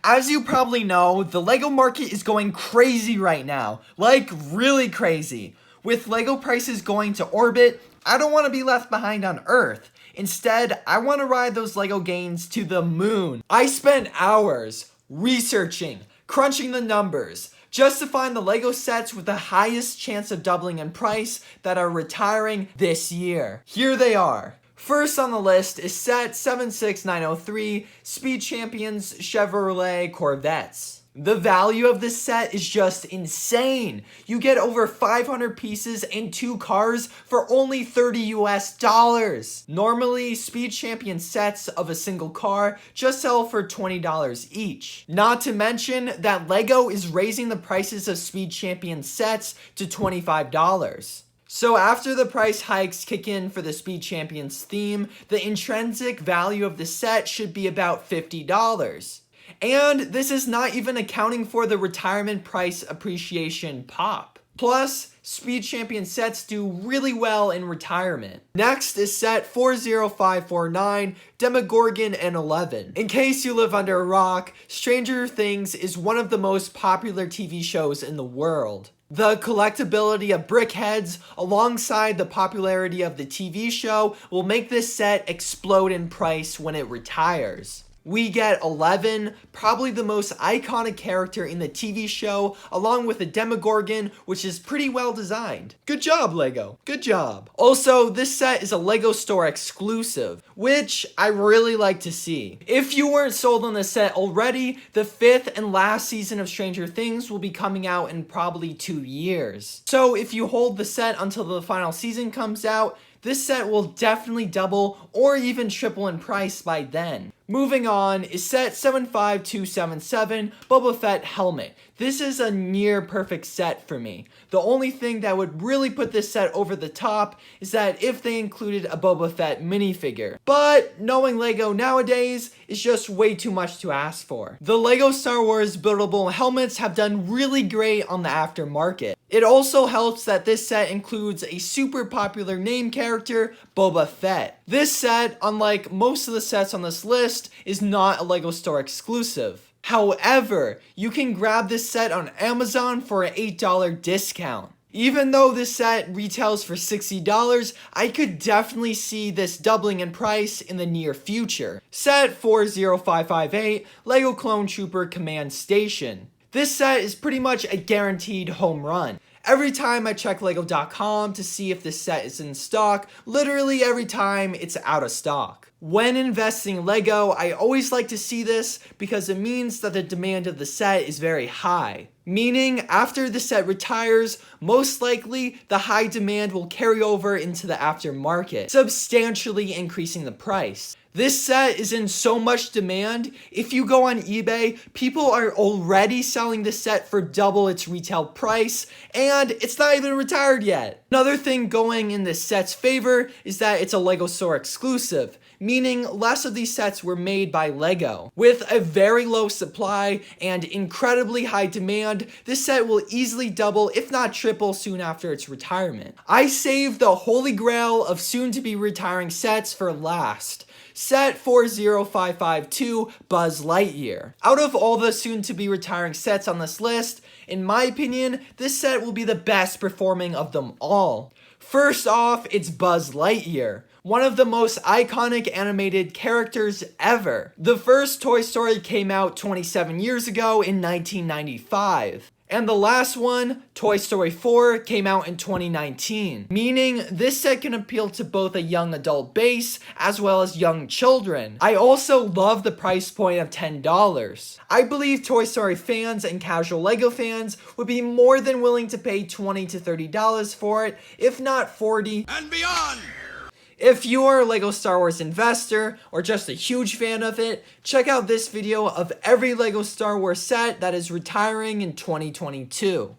As you probably know, the LEGO market is going crazy right now. Like, really crazy. With LEGO prices going to orbit, I don't want to be left behind on Earth. Instead, I want to ride those LEGO gains to the moon. I spent hours researching, crunching the numbers, just to find the LEGO sets with the highest chance of doubling in price that are retiring this year. Here they are. First on the list is set 76903 Speed Champions Chevrolet Corvettes. The value of this set is just insane. You get over 500 pieces and 2 cars for only $30 US. Normally, Speed Champion sets of a single car just sell for $20 each. Not to mention that LEGO is raising the prices of Speed Champion sets to $25. So after the price hikes kick in for the Speed Champions theme, the intrinsic value of the set should be about $50. And this is not even accounting for the retirement price appreciation pop. Plus, Speed Champion sets do really well in retirement. Next is set 40549 Demogorgon and 11. In case you live under a rock, Stranger Things is one of the most popular TV shows in the world. The collectability of Brickheadz alongside the popularity of the TV show will make this set explode in price when it retires. We get 11, probably the most iconic character in the TV show, along with the Demogorgon, which is pretty well designed. Good job, LEGO. Good job. Also, this set is a LEGO store exclusive, which I really like to see. If you weren't sold on this set already, the 5th and last season of Stranger Things will be coming out in probably 2 years. So if you hold the set until the final season comes out, this set will definitely double or even triple in price by then. Moving on is set 75277 Boba Fett helmet. This is a near perfect set for me. The only thing that would really put this set over the top is that if they included a Boba Fett minifigure. But knowing LEGO nowadays is just way too much to ask for. The LEGO Star Wars buildable helmets have done really great on the aftermarket. It also helps that this set includes a super popular name character, Boba Fett. This set, unlike most of the sets on this list, is not a LEGO store exclusive. However, you can grab this set on Amazon for an $8 discount. Even though this set retails for $60, I could definitely see this doubling in price in the near future. Set 40558 LEGO Clone Trooper Command Station. This set is pretty much a guaranteed home run. Every time I check LEGO.com to see if this set is in stock, literally every time it's out of stock. When investing in LEGO, I always like to see this because it means that the demand of the set is very high. Meaning, after the set retires, most likely the high demand will carry over into the aftermarket, substantially increasing the price. This set is in so much demand, if you go on eBay, people are already selling this set for double its retail price, and it's not even retired yet. Another thing going in this set's favor is that it's a LEGO store exclusive, meaning less of these sets were made by LEGO. With a very low supply and incredibly high demand, this set will easily double, if not triple, soon after its retirement. I saved the holy grail of soon-to-be retiring sets for last. Set 40552 Buzz Lightyear. Out of all the soon-to-be retiring sets on this list, in my opinion, this set will be the best performing of them all. First off, it's Buzz Lightyear, one of the most iconic animated characters ever. The first Toy Story came out 27 years ago in 1995. And the last one, Toy Story 4, came out in 2019, meaning this set can appeal to both a young adult base as well as young children. I also love the price point of $10. I believe Toy Story fans and casual LEGO fans would be more than willing to pay $20 to $30 for it, if not $40 and beyond. If you are a LEGO Star Wars investor or just a huge fan of it, check out this video of every LEGO Star Wars set that is retiring in 2022.